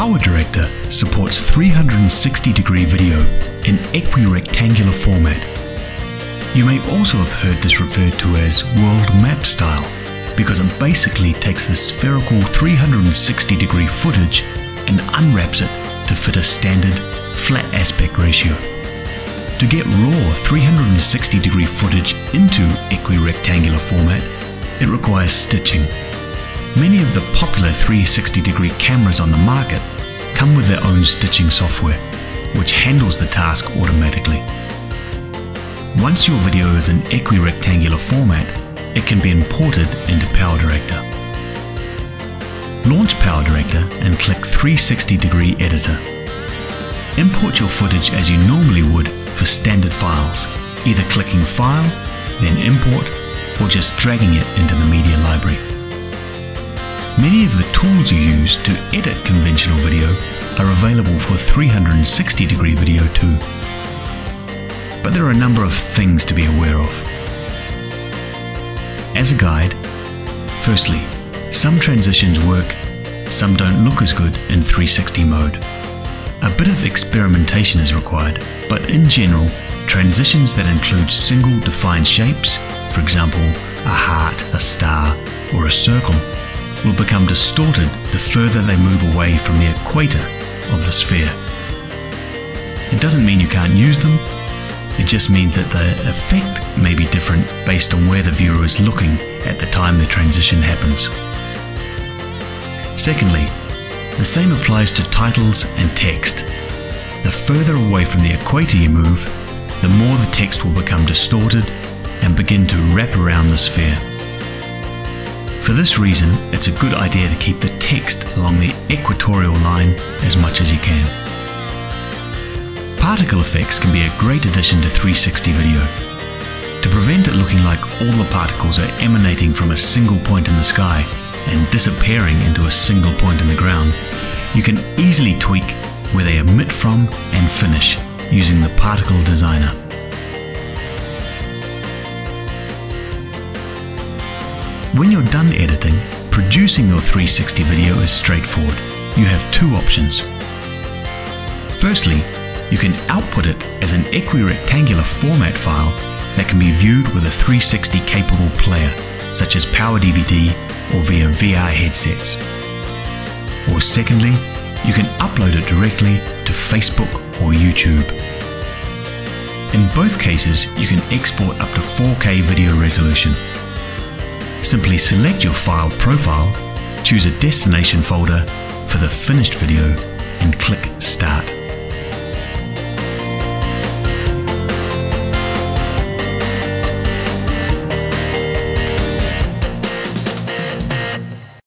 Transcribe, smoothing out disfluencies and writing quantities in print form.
PowerDirector supports 360-degree video in equirectangular format. You may also have heard this referred to as world map style, because it basically takes the spherical 360-degree footage and unwraps it to fit a standard flat aspect ratio. To get raw 360-degree footage into equirectangular format, it requires stitching. Many of the popular 360-degree cameras on the market come with their own stitching software, which handles the task automatically. Once your video is in equirectangular format, it can be imported into PowerDirector. Launch PowerDirector and click 360-degree editor. Import your footage as you normally would for standard files, either clicking File, then Import, or just dragging it into the media library. Many of the tools you use to edit conventional video are available for 360-degree video too. But there are a number of things to be aware of. As a guide, firstly, some transitions work, some don't look as good in 360 mode. A bit of experimentation is required, but in general, transitions that include single defined shapes, for example, a heart, a star, or a circle, will become distorted the further they move away from the equator of the sphere. It doesn't mean you can't use them, it just means that the effect may be different based on where the viewer is looking at the time the transition happens. Secondly, the same applies to titles and text. The further away from the equator you move, the more the text will become distorted and begin to wrap around the sphere. For this reason, it's a good idea to keep the text along the equatorial line as much as you can. Particle effects can be a great addition to 360 video. To prevent it looking like all the particles are emanating from a single point in the sky and disappearing into a single point in the ground, you can easily tweak where they emit from and finish using the particle designer. When you're done editing, producing your 360 video is straightforward. You have two options. Firstly, you can output it as an equirectangular format file that can be viewed with a 360 capable player, such as PowerDVD or via VR headsets. Or secondly, you can upload it directly to Facebook or YouTube. In both cases, you can export up to 4K video resolution. Simply select your file profile, choose a destination folder for the finished video, and click Start.